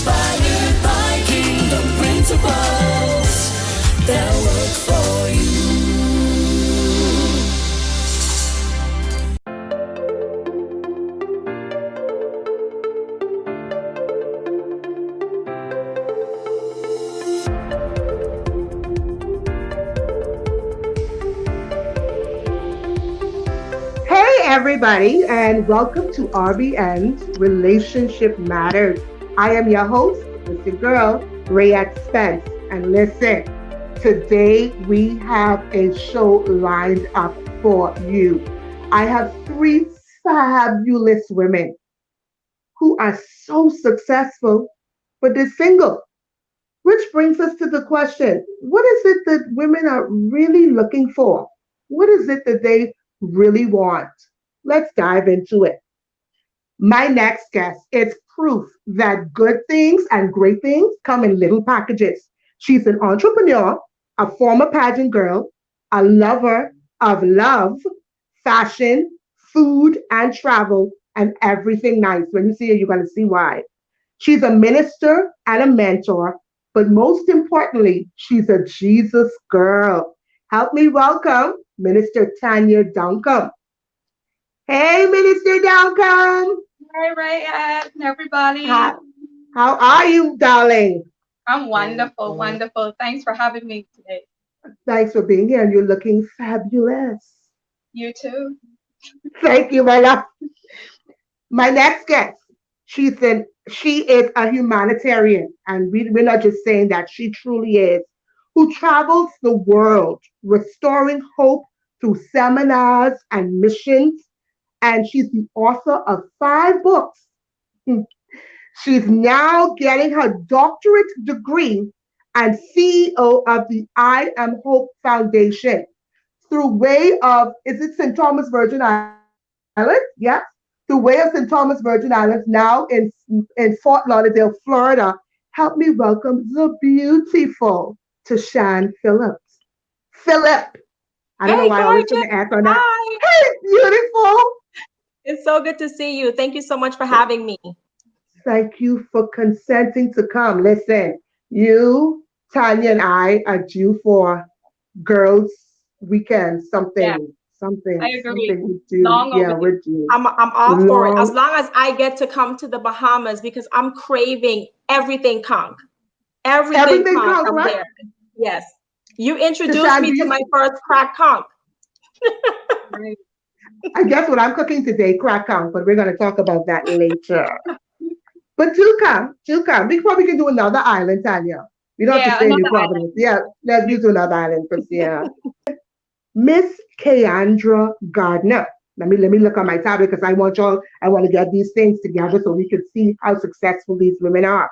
inspired by kingdom principles that work for you. Hey everybody, and welcome to RBN's Relationship Matters. I am your host, it's your girl, Rayette Spence. And listen, today we have a show lined up for you. I have three fabulous women who are so successful, but they're single. Which brings us to the question, what is it that women are really looking for? What is it that they really want? Let's dive into it. My next guest is proof that good things and great things come in little packages. She's an entrepreneur, a former pageant girl, a lover of love, fashion, food, and travel, and everything nice. When you see her, you're going to see why. She's a minister and a mentor, but most importantly, she's a Jesus girl. Help me welcome Minister Tanya Duncombe. Hey, Minister Duncombe. Hi, Rayette, everybody. How are you, darling? I'm wonderful, wonderful. Thanks for having me today. Thanks for being here, and you're looking fabulous. You too. Thank you, my love. My next guest, she is a humanitarian, and we're not just saying that, she truly is, who travels the world restoring hope through seminars and missions, and she's the author of 5 books. She's now getting her doctorate degree and CEO of the I Am Hope Foundation through way of, is it St. Thomas Virgin Islands? Yes. Through way of St. Thomas Virgin Islands, now in Fort Lauderdale, Florida. Help me welcome the beautiful Tashan Phillips. Philip. I don't know why I always put the S on that. Hi. Hey, beautiful. It's so good to see you. Thank you so much for having me. Thank you for consenting to come. Listen, you, Tanya, and I are due for girls' weekend. Something I agree. we do. Long yeah, overdue. we're due. I'm all for it. As long as I get to come to the Bahamas, because I'm craving everything conch. Everything conch up right? there. Yes. You introduced me to my first crack conch. I guess what I'm cooking today, crack conch, but we're going to talk about that later. But do come. We probably can do another island, Tanya. We don't have to stay in New Providence. Yeah, let's do another island first. Yeah. Miss Keandra Gardner. Let me look on my tablet because I want to get these things together so we can see how successful these women are.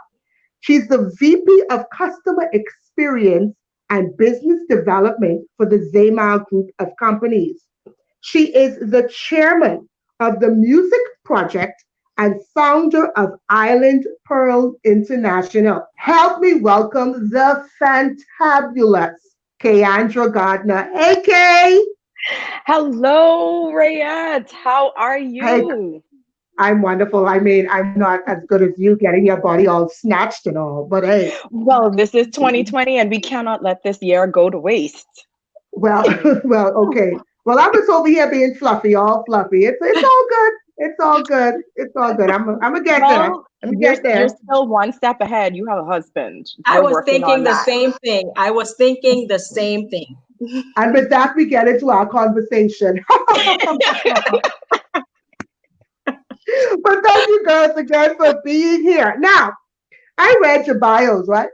She's the VP of Customer Experience and Business Development for the Zamal Group of Companies. She is the chairman of the Music Project and founder of Island Pearl International. Help me welcome the fantabulous Keandra Gardner. Hey, Kay. Hello, Rayette. How are you? Hey, I'm wonderful. I mean, I'm not as good as you getting your body all snatched and all, but hey. Well, this is 2020 and we cannot let this year go to waste. Well, okay. Well, I was over here being fluffy, all fluffy. It's all good. It's all good. It's all good. I'm gonna get there. I'm gonna get there. You're still one step ahead. You have a husband. I was thinking the same thing. And with that, we get into our conversation. But thank you girls again for being here. Now, I read your bios, right?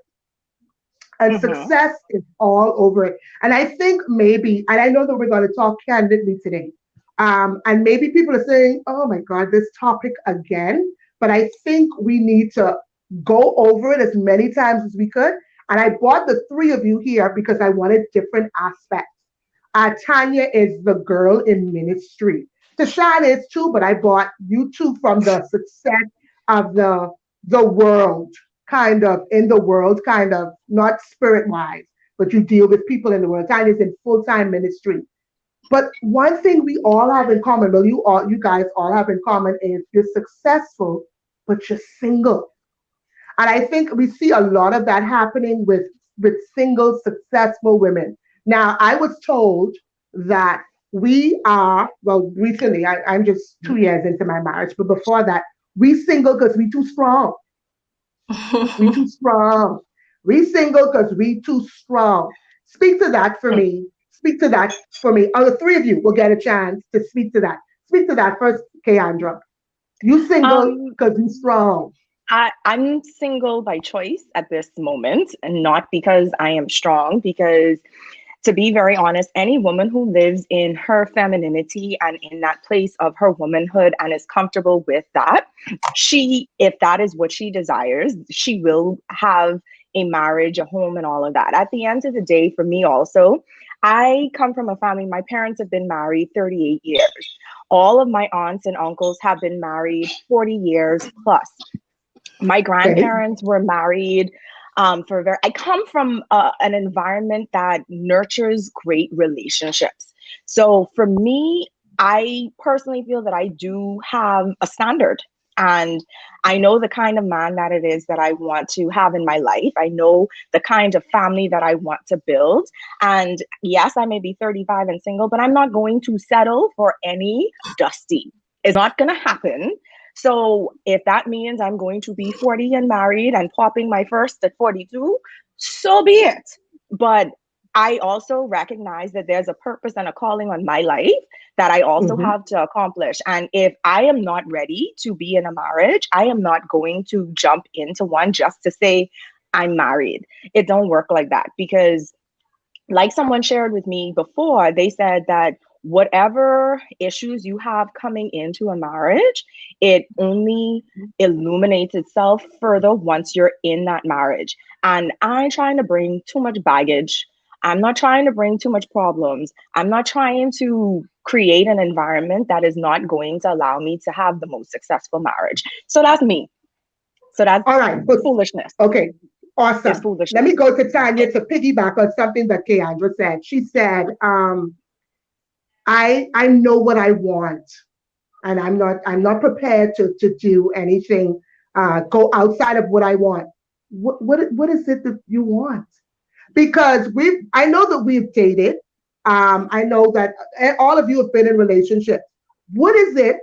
And success is all over it. And I think maybe, and I know that we're going to talk candidly today, and maybe people are saying, oh my God, this topic again. But I think we need to go over it as many times as we could. And I brought the 3 of you here because I wanted different aspects. Tanya is the girl in ministry. Tashan is too, but I brought you two from the success of the world, kind of, in the world, kind of, not spirit-wise, but you deal with people in the world. Tanya's in full-time ministry. But one thing we all have in common, well, you guys all have in common is you're successful, but you're single. And I think we see a lot of that happening with single successful women. Now, I was told that we are, well, recently, I'm just 2 years into my marriage, but before that, we single because we too strong. We too strong. We single because we too strong. Speak to that for me. Speak to that for me. Oh, the three of you will get a chance to speak to that. Speak to that first, Keandra. You single Um, because you strong. I'm single by choice at this moment, and not because I am strong, because to be very honest, any woman who lives in her femininity and in that place of her womanhood and is comfortable with that, if that is what she desires, she will have a marriage, a home, and all of that. At the end of the day, for me also, I come from a family, my parents have been married 38 years. All of my aunts and uncles have been married 40 years plus. My Okay. grandparents were married I come from an environment that nurtures great relationships. So for me, I personally feel that I do have a standard, and I know the kind of man that it is that I want to have in my life. I know the kind of family that I want to build. And yes, I may be 35 and single, but I'm not going to settle for any dusty. It's not going to happen. So if that means I'm going to be 40 and married and popping my first at 42, so be it. But I also recognize that there's a purpose and a calling on my life that I also Mhm. have to accomplish. And if I am not ready to be in a marriage, I am not going to jump into one just to say I'm married. It don't work like that, because like someone shared with me before, they said that whatever issues you have coming into a marriage, it only illuminates itself further once you're in that marriage. And I ain't trying to bring too much baggage. I'm not trying to bring too much problems. I'm not trying to create an environment that is not going to allow me to have the most successful marriage. So that's me. So that's All right. But foolishness. okay. It's Awesome. Let foolishness. me go to Tanya to piggyback on something that Keandra said. She said, I know what I want, and I'm not prepared to do anything, go outside of what I want. What is it that you want? Because I know that we've dated. I know that all of you have been in relationships. What is it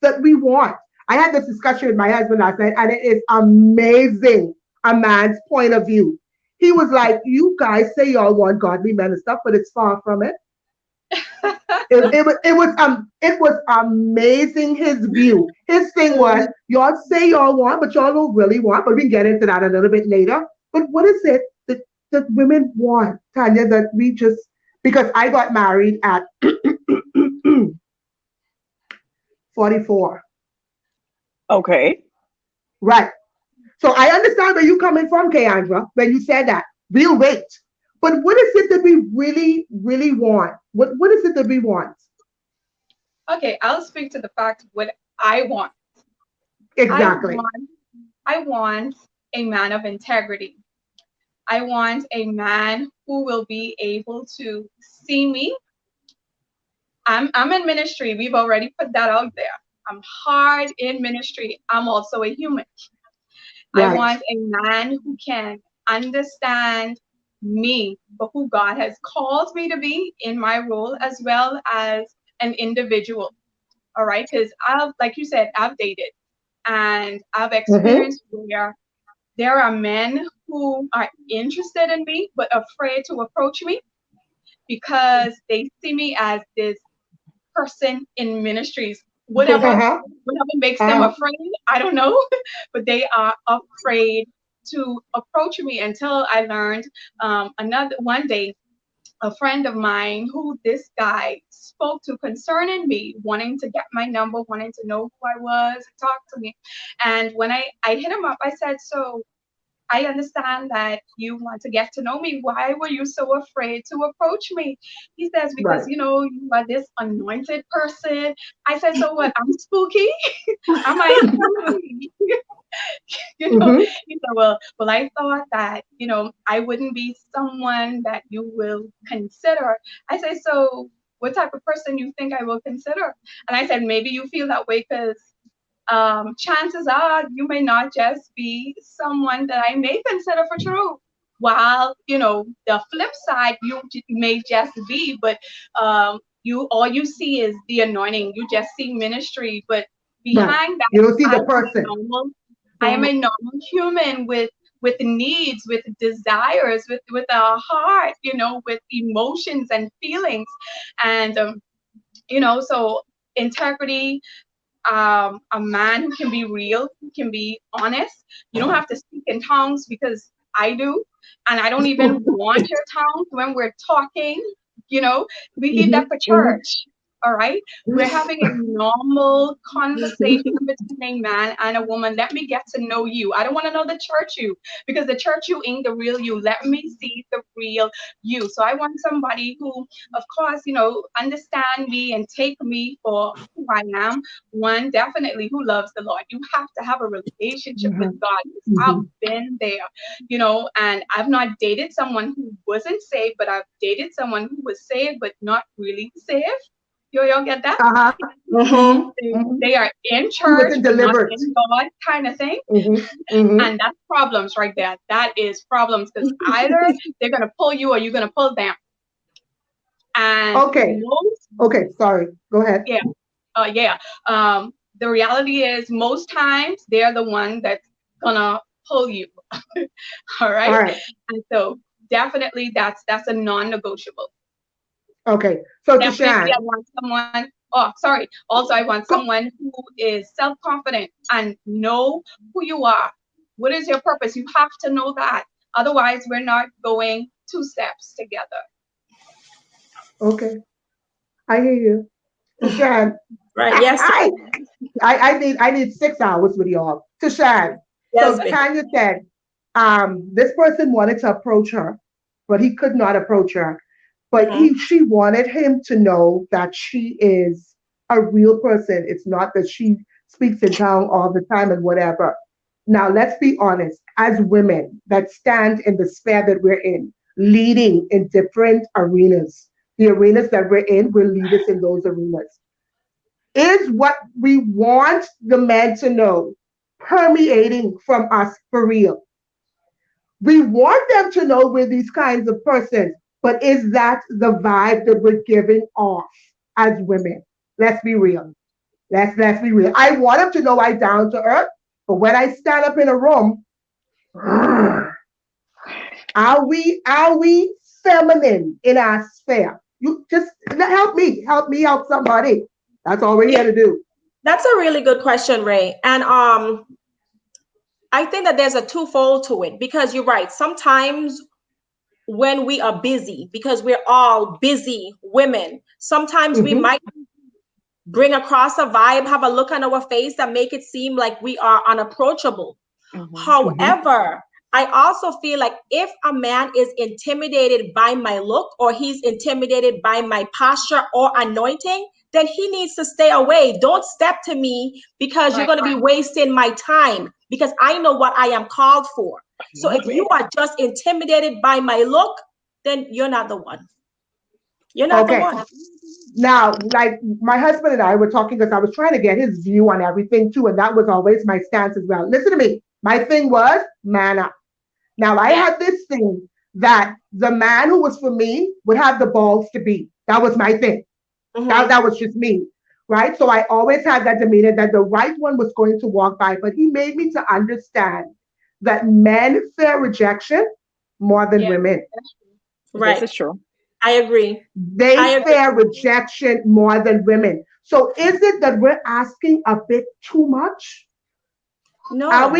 that we want? I had this discussion with my husband last night, and it is amazing, a man's point of view. He was like, "You guys say y'all want godly men and stuff, but it's far from it." It was amazing, his view. His thing was, y'all say y'all want, but y'all don't really want. But we can get into that a little bit later. But what is it that women want, Tanya, that we just, because I got married at 44. Okay. Right. So I understand where you're coming from, Keandra, when you said that. We'll wait. But what is it that we really, really want? What is it that we want? Okay, I'll speak to the fact what I want. I Exactly. want I want a man of integrity. I want a man who will be able to see me. I'm in ministry. We've already put that out there. I'm hard in ministry. I'm also a human. I Right. want a man who can understand me for who God has called me to be in my role, as well as an individual. All right. Because like you said, I've dated and I've Mm-hmm. experienced where there are men who are interested in me, but afraid to approach me because they see me as this person in ministries. Whatever, Uh-huh. whatever makes them Uh-huh. afraid, I don't know, but they are afraid to approach me until I learned another one day a friend of mine who this guy spoke to concerning me, wanting to get my number, wanting to know who I was, talk to me. And when I hit him up, I said, so I understand that you want to get to know me. Why were you so afraid to approach me? He says, because, Right. you are this anointed person. I said, so what? I'm spooky? Am I spooky? you know, Mm-hmm. he said, well, I thought that, I wouldn't be someone that you will consider. I say, so what type of person you think I will consider? And I said, maybe you feel that way because chances are you may not just be someone that I may consider for true. While, the flip side, you may just be, but all you see is the anointing. You just see ministry, but Right. behind that, You don't see I the am person. I am a normal human with needs, with desires, with a heart, with emotions and feelings, and so integrity. A man who can be real, who can be honest. You don't have to speak in tongues because I do, and I don't even want your tongues when we're talking. We leave that for church. All right, we're having a normal conversation between a man and a woman. Let me get to know you. I don't want to know the church you, because the church you ain't the real you. Let me see the real you. So I want somebody who, of course, understand me and take me for who I am. One, definitely, who loves the Lord. You have to have a relationship with God. I've been there, and I've not dated someone who wasn't saved, but I've dated someone who was saved but not really saved. Y'all get that? They are in church but not in God, kind of thing. And that's problems right there. That is problems, because either they're gonna pull you or you're gonna pull them. And okay, sorry, go ahead. The reality is most times they're the one that's gonna pull you. All right. And so definitely that's a non-negotiable. Okay, so definitely I want someone. Oh, sorry. Also, I want someone who is self-confident and know who you are. What is your purpose? You have to know that. Otherwise, we're not going 2 steps together. Okay, I hear you, Tashan. Right. Yes. I need 6 hours with y'all. Tashan. Yes, so Tanya said, this person wanted to approach her, but he could not approach her. But she wanted him to know that she is a real person. It's not that she speaks in tongue all the time and whatever. Now, let's be honest. As women that stand in the sphere that we're in, leading in different arenas, the arenas that we're in, we're leaders in those arenas. Is what we want the men to know permeating from us for real? We want them to know we're these kinds of persons, but is that the vibe that we're giving off as women? Let's be real. Let's be real. I want them to know I'm down to earth, but when I stand up in a room, are we feminine in our sphere? You just help me help somebody. That's all we're here to do. That's a really good question, Ray. And I think that there's a twofold to it, because you're right. Sometimes when we are busy, because we're all busy women, sometimes we might bring across a vibe, have a look on our face that make it seem like we are unapproachable. However, I also feel like if a man is intimidated by my look, or he's intimidated by my posture or anointing, then he needs to stay away. Don't step to me, because you're going to be wasting my time, because I know what I am called for. So if you are just intimidated by my look, then you're not the one. You're not the one. Now, like my husband and I were talking, because I was trying to get his view on everything too, and that was always my stance as well. Listen to me. My thing was man up. Now, I had this thing that the man who was for me would have the balls to be. That was my thing. That was just me, right? So I always had that demeanor that the right one was going to walk by, but he made me to understand that men fear rejection more than women. Right. This is true. I agree. They fear rejection more than women. So is it that we're asking a bit too much? No. I'm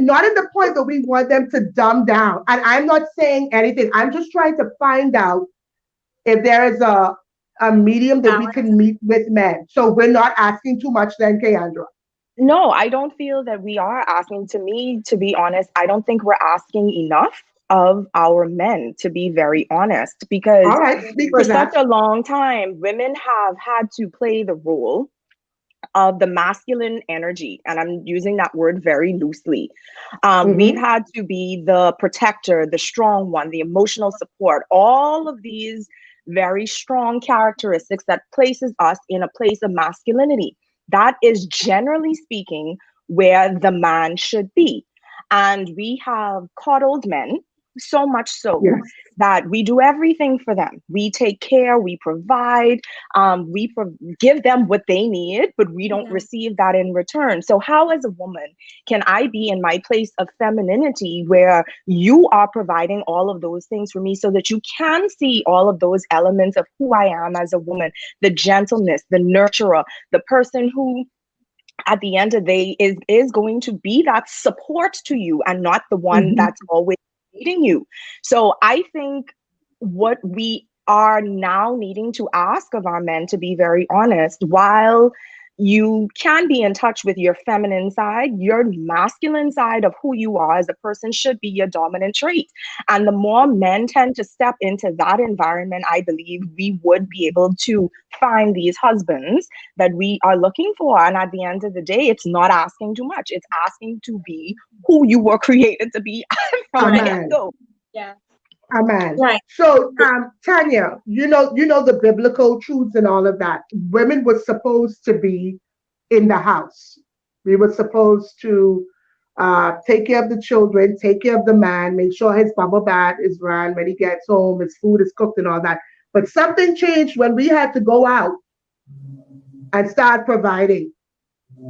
not at the point that we want them to dumb down. And I'm not saying anything. I'm just trying to find out if there is a medium that we can meet with men. So we're not asking too much then, Keandra. No, I don't feel that we are asking. To me, to be honest, I don't think we're asking enough of our men, to be very honest, because for such a long time, women have had to play the role of the masculine energy, and I'm using that word very loosely. We've had to be the protector, the strong one, the emotional support, all of these very strong characteristics that places us in a place of masculinity. That is generally speaking where the man should be. And we have coddled men so much so Yes. that we do everything for them. We take care, we provide, give them what they need, but we don't receive that in return. So how, as a woman, can I be in my place of femininity where you are providing all of those things for me so that you can see all of those elements of who I am as a woman, the gentleness, the nurturer, the person who at the end of the day is going to be that support to you and not the one that's always leading you. So I think what we are now needing to ask of our men, to be very honest, while you can be in touch with your feminine side, your masculine side of who you are as a person should be your dominant trait. And the more men tend to step into that environment, I believe we would be able to find these husbands that we are looking for. And at the end of the day, it's not asking too much. It's asking to be who you were created to be from the get-go. Yeah. Amen. Right. So, Tanya, you know the biblical truths and all of that. Women were supposed to be in the house. We were supposed to take care of the children, take care of the man, make sure his bubble bath is run when he gets home, his food is cooked and all that. But something changed when we had to go out and start providing.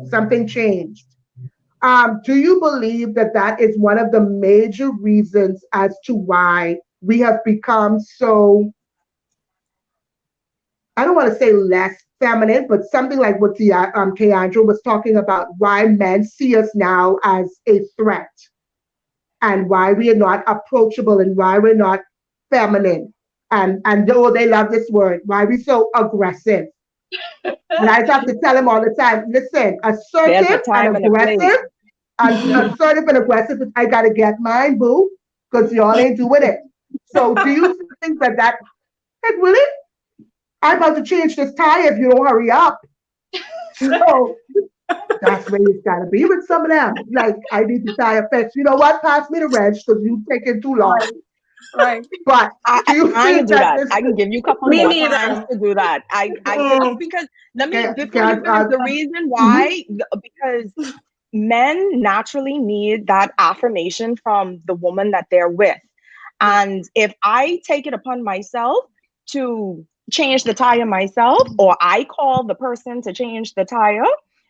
Something changed. Do you believe that that is one of the major reasons as to why we have become so, I don't want to say less feminine, but something like what Keandra was talking about, why men see us now as a threat and why we are not approachable and why we're not feminine. And though they love this word, why we so aggressive. And I have to tell them all the time, listen, assertive and aggressive. Assertive and aggressive, I gotta get mine, boo, because y'all ain't doing it. So do you think that heck, really? I'm about to change this tire if you don't hurry up. So that's where you gotta be with some of them. Like, I need the tire fixed. You know what? Pass me the wrench because you taking too long. Right. But I can do that. I can give you a couple Me more neither. times to do that. Because let me before you finish, the reason why because men naturally need that affirmation from the woman that they're with. And if I take it upon myself to change the tire myself, or I call the person to change the tire,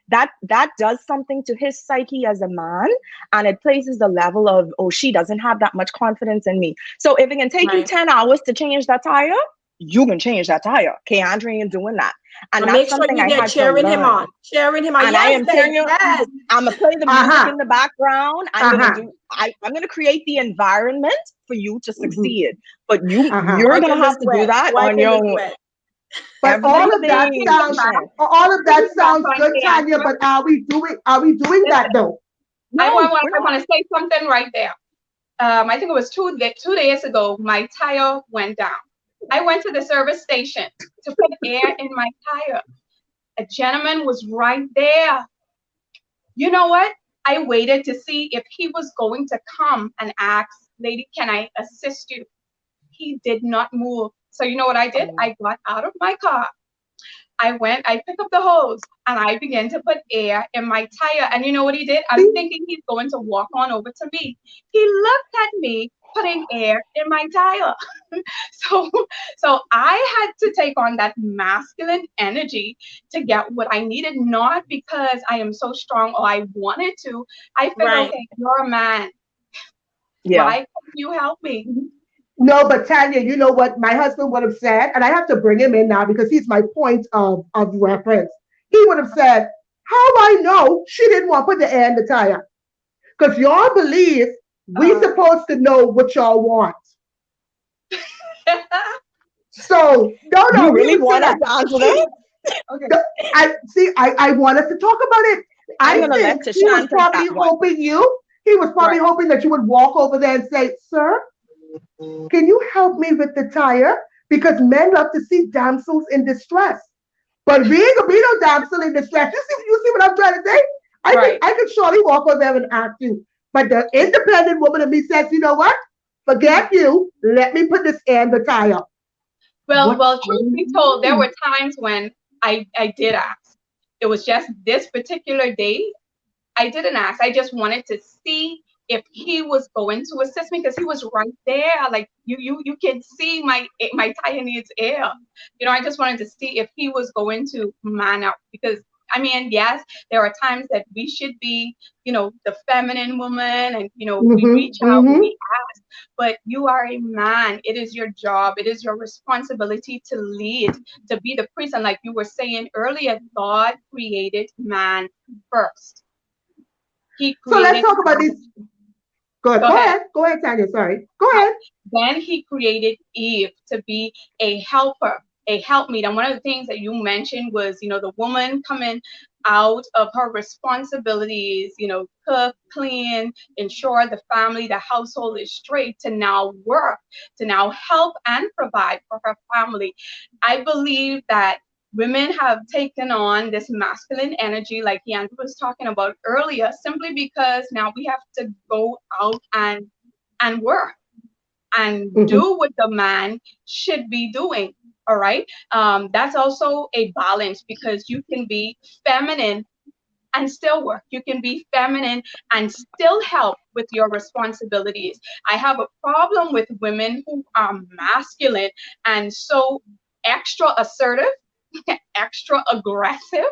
that does something to his psyche as a man, and it places the level of, oh, she doesn't have that much confidence in me. So if it can take you 10 hours to change that tire, you can change that tire. Keandra ain't doing that. And that's make sure something you I get had cheering to him learn. on. Cheering him on. And Yes, I am telling you, yes. I'm gonna play the music in the background. I'm gonna create the environment for you to succeed. But you're gonna have to do that on your own. But all of that sounds good, Tanya. But are we doing that though? No, I want to say something right there. I think it was 2 days ago, my tire went down. I went to the service station to put air in my tire. A gentleman was right there. You know what? I waited to see if he was going to come and ask, lady, can I assist you? He did not move. So you know what I did? I got out of my car. I picked up the hose and I began to put air in my tire. And you know what he did? I'm thinking he's going to walk on over to me. He looked at me putting air in my tire. So I had to take on that masculine energy to get what I needed, not because I am so strong or I wanted to. I figured, okay, you're a man. Yeah. Why can't you help me? No, but Tanya, you know what my husband would have said, and I have to bring him in now because he's my point of reference. He would have said, how I know she didn't want to put the air in the tire? Because y'all believe we supposed to know what y'all want. So, no, you really want us to answer that? Okay. I want us to talk about it. I think he was probably hoping he was probably hoping that you would walk over there and say, sir, can you help me with the tire? Because men love to see damsels in distress. But we ain't gonna be no damsel in distress. You see what I'm trying to say? I could surely walk over there and ask you. But the independent woman in me says, you know what? Forget you. Let me put this air in the tire. Well, truth be told, there were times when I did ask. It was just this particular day. I didn't ask. I just wanted to see if he was going to assist me because he was right there. Like you can see my tire needs air. You know, I just wanted to see if he was going to man up because I mean, yes, there are times that we should be, you know, the feminine woman and, you know, we reach out, we ask, but you are a man. It is your job. It is your responsibility to lead, to be the priest. And like you were saying earlier, God created man first. He created. So let's talk about this. Go ahead, Tanya. Sorry. Go ahead. Then he created Eve to be a helper, a helpmeet. And one of the things that you mentioned was, you know, the woman coming out of her responsibilities, you know, cook, clean, ensure the family, the household is straight, to now work, to now help and provide for her family. I believe that women have taken on this masculine energy, like Yandra was talking about earlier, simply because now we have to go out and work and do what the man should be doing. All right. That's also a balance because you can be feminine and still work. You can be feminine and still help with your responsibilities. I have a problem with women who are masculine and so extra assertive, extra aggressive,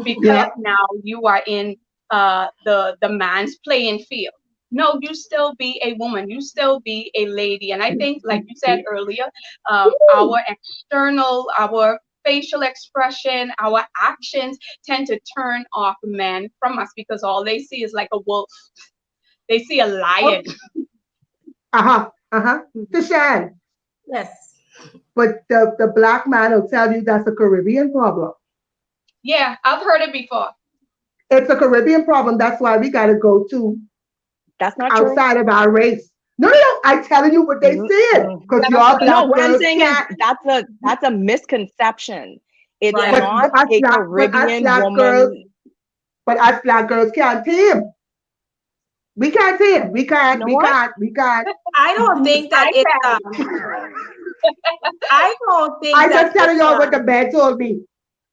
because now you are in the man's playing field. No, you still be a woman, you still be a lady. And I think, like you said earlier, our external, our facial expression, our actions tend to turn off men from us because all they see is like a wolf. They see a lion. Tishan. Yes. But the black man will tell you that's a Caribbean problem. Yeah, I've heard it before. It's a Caribbean problem. That's why we got to go to That's not outside true. of our race. No. I'm telling you what they said because y'all black No, what I'm girls saying can't. is that's a misconception. It's Right. not a Caribbean woman. But us black girls can't team. We can't team. We can't. You know We what? can't. We can't. I don't think that it's I don't think I that just telling y'all what the man told me.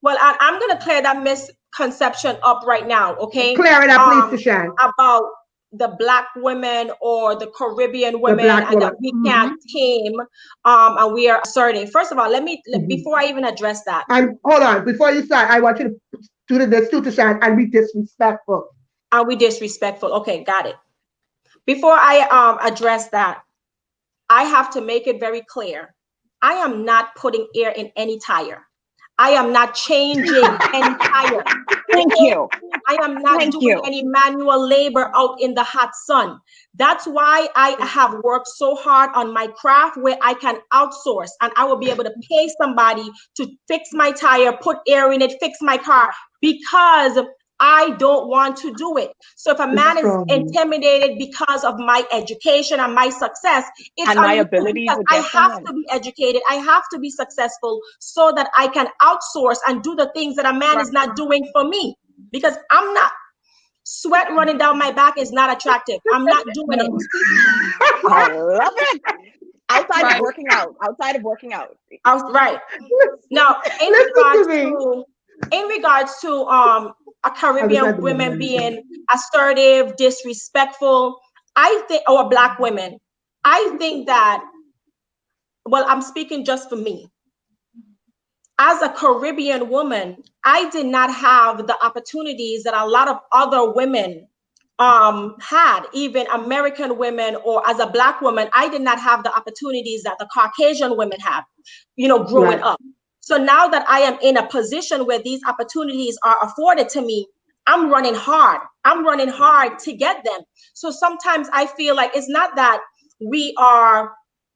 well, I'm going to clear that misconception up right now, okay? Clear it up, please, Tishan. About the black women or the Caribbean women and that we can't tame and we are asserting. First of all, before I even address that. And hold on, before you start, I want you to do this too, Tishan, and be disrespectful. Are we disrespectful? Okay, got it. Before I address that, I have to make it very clear. I am not putting air in any tire. I am not changing any tire. Thank you. I am not doing any manual labor out in the hot sun. That's why I have worked so hard on my craft where I can outsource and I will be able to pay somebody to fix my tire, put air in it, fix my car, because I don't want to do it. So if a man is intimidated because of my education and my success, it's and my ability to I have to be educated. I have to be successful so that I can outsource and do the things that a man is not doing for me. Because I'm not, sweat running down my back is not attractive. I'm not doing it. I love it. Outside of working out. Right. Now, in regards to a Caribbean women being assertive, disrespectful, I think, or black women, I think that, well, I'm speaking just for me. As a Caribbean woman, I did not have the opportunities that a lot of other women had, even American women, or as a black woman, I did not have the opportunities that the Caucasian women have, growing up. So now that I am in a position where these opportunities are afforded to me, I'm running hard. I'm running hard to get them. So sometimes I feel like it's not that we are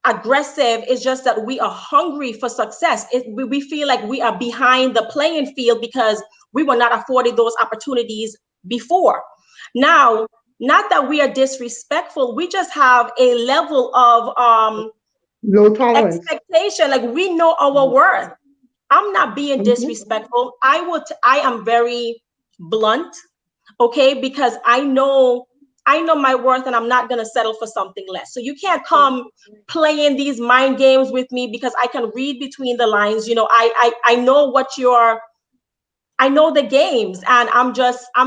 aggressive, it's just that we are hungry for success. We feel like we are behind the playing field because we were not afforded those opportunities before. Now, not that we are disrespectful, we just have a level of low tolerance expectation. Like, we know our worth. I'm not being disrespectful. I am very blunt, okay, because I know my worth and I'm not going to settle for something less. So you can't come playing these mind games with me because I can read between the lines. I know what your I know the games, and I'm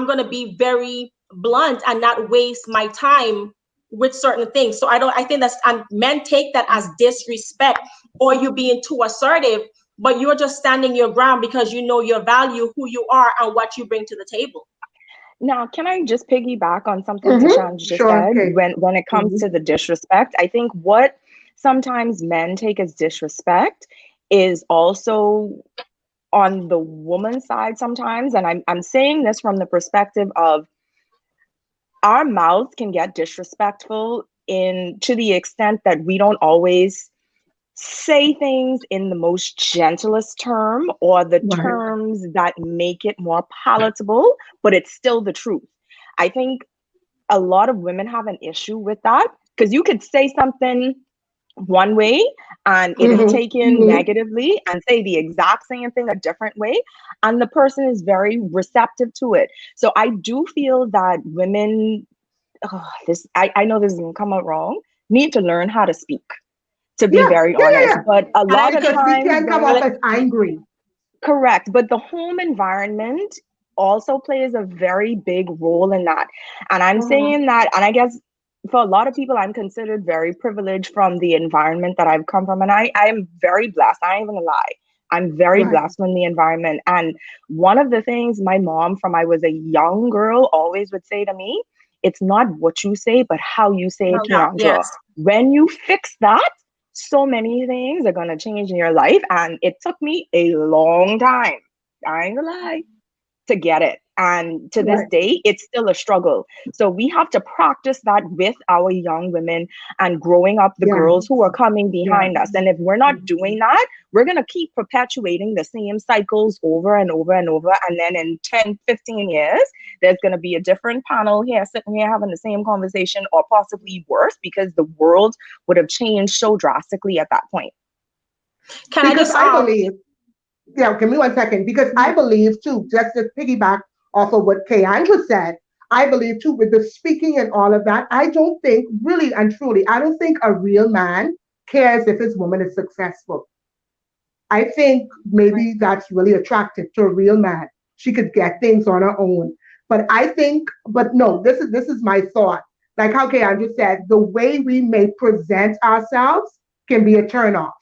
going to be very blunt and not waste my time with certain things. So I think that's, and men take that as disrespect, or you being too assertive, but you're just standing your ground because you know your value, who you are, and what you bring to the table. Now, can I just piggyback on something Tashan just Sure. said? Okay. When it comes to the disrespect, I think what sometimes men take as disrespect is also on the woman's side sometimes. And I'm saying this from the perspective of our mouths can get disrespectful in to the extent that we don't always say things in the most gentlest term or the Right. terms that make it more palatable, but it's still the truth. I think a lot of women have an issue with that because you could say something one way and it is taken negatively, and say the exact same thing a different way, and the person is very receptive to it. So I do feel that women, I know this is gonna come out wrong, need to learn how to speak, to be very honest. But a lot of Because we times can't come off as angry. correct, but the home environment also plays a very big role in that. And I'm saying that, and I guess for a lot of people, I'm considered very privileged from the environment that I've come from. And I am very blessed. I ain't even gonna lie. I'm very blessed from the environment. And one of the things my mom, from I was a young girl, always would say to me, it's not what you say, but how you say it, Keandra. Yes. When you fix that, so many things are going to change in your life. And it took me a long time, I ain't gonna lie, to get it. And to this day, it's still a struggle. So we have to practice that with our young women and growing up the girls who are coming behind us. And if we're not doing that, we're going to keep perpetuating the same cycles over and over and over. And then in 10, 15 years, there's going to be a different panel here sitting here having the same conversation, or possibly worse, because the world would have changed so drastically at that point. I believe, give me 1 second, because I believe too, just to piggyback off of what Keandra said, I believe too, with the speaking and all of that, I don't think, really and truly, I don't think a real man cares if his woman is successful. I think maybe that's really attractive to a real man. She could get things on her own. But I think, but no, this is my thought. Like how Keandra said, the way we may present ourselves can be a turn off.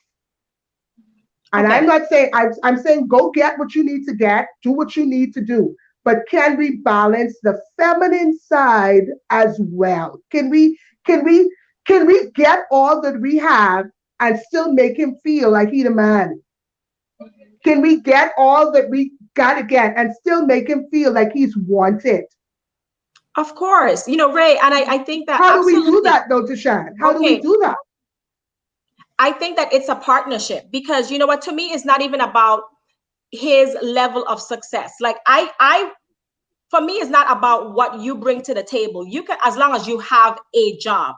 And I'm not saying, I'm saying go get what you need to get, do what you need to do. But can we balance the feminine side as well? Can we get all that we have and still make him feel like he's a man? Can we get all that we gotta get and still make him feel like he's wanted? Of course. You know, Ray, and I think that how do we do that though, Tashan? How do we do that? I think that it's a partnership, because you know what, to me, it's not even about his level of success. Like for me, it's not about what you bring to the table. You can, as long as you have a job,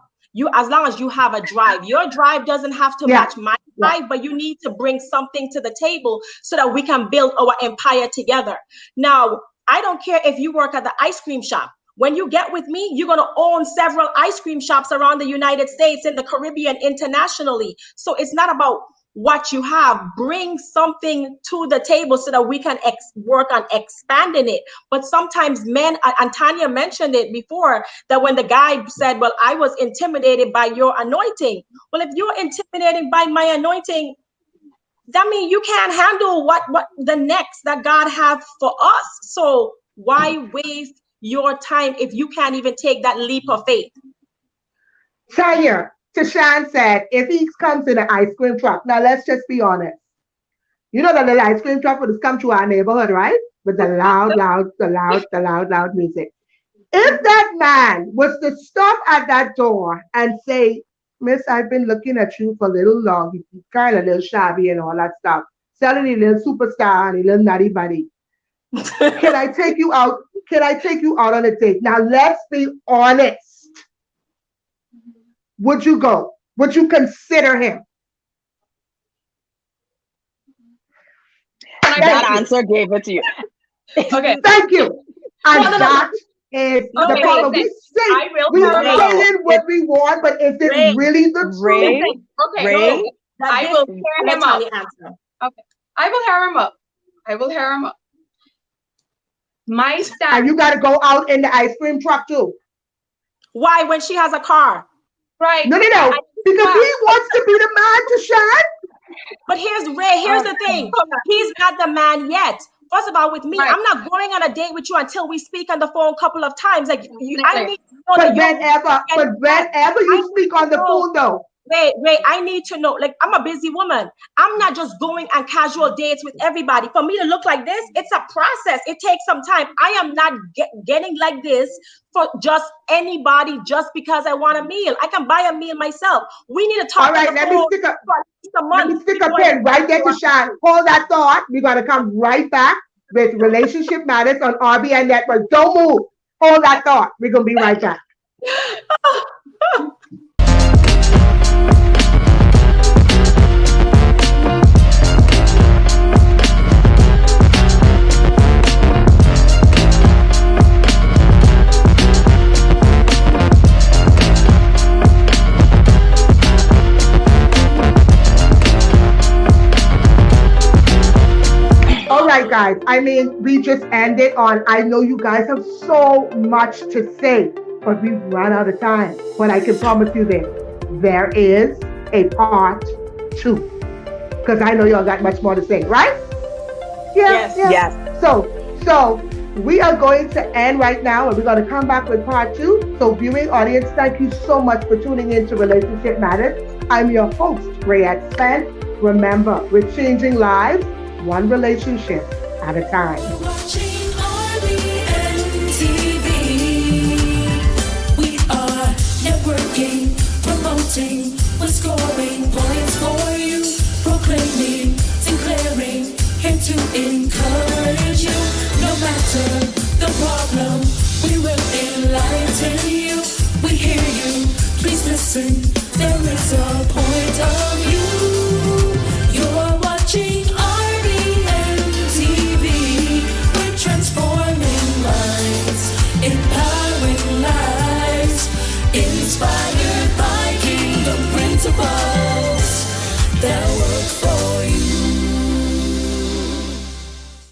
as long as you have a drive, your drive doesn't have to match my drive, but you need to bring something to the table so that we can build our empire together. Now, I don't care if you work at the ice cream shop. When you get with me, you're going to own several ice cream shops around the United States, in the Caribbean, internationally. So it's not about what you have. Bring something to the table so that we can work on expanding it. But sometimes men, and Tanya mentioned it before, that when the guy said, well, I was intimidated by your anointing. Well, if you're intimidated by my anointing, that means you can't handle what the next that God has for us. So why waste your time if you can't even take that leap of faith? Tanya, Tashan said, if he comes in an ice cream truck, now let's just be honest. You know that the ice cream truck would have come to our neighborhood, right? With the loud music. If that man was to stop at that door and say, Miss, I've been looking at you for a little long, you kind of a little shabby and all that stuff, selling a little superstar and a little nutty buddy. Can I take you out? Can I take you out on a date? Now, let's be honest. Would you go? Would you consider him? That answer gave it to you. Okay. Thank you. And that is the problem. We saying what we want, but is it really the truth? Okay. I will pair him up. Okay. I will pair him up. My style. And you got to go out in the ice cream truck too. Why, when she has a car? Right. No. Because he wants to be the man to shine. But here's the thing. He's not the man yet. First of all, with me, Right. I'm not going on a date with you until we speak on the phone a couple of times. Like, I need to know But that whenever you speak on the phone, though. Wait, I need to know. Like, I'm a busy woman. I'm not just going on casual dates with everybody. For me to look like this, it's a process. It takes some time. I am not getting like this for just anybody just because I want a meal. I can buy a meal myself. We need to talk. All right, let me stick a pin right there to shine. Hold that thought. We're going to come right back with Relationship Matters on RBN Network. Don't move. Hold that thought. We're going to be right back. All right, guys. I mean, we just ended on, I know you guys have so much to say, but we've run out of time. But I can promise you this, there is a part 2. Because I know y'all got much more to say, right? Yes. So we are going to end right now, and we're going to come back with part 2. So viewing audience, thank you so much for tuning in to Relationship Matters. I'm your host, Rayette Spence. Remember, we're changing lives one relationship at a time. You're watching RBNTV. We are networking, promoting, we're scoring points for you, proclaiming, declaring, here to encourage you. No matter the problem, we will enlighten you. We hear you, please listen.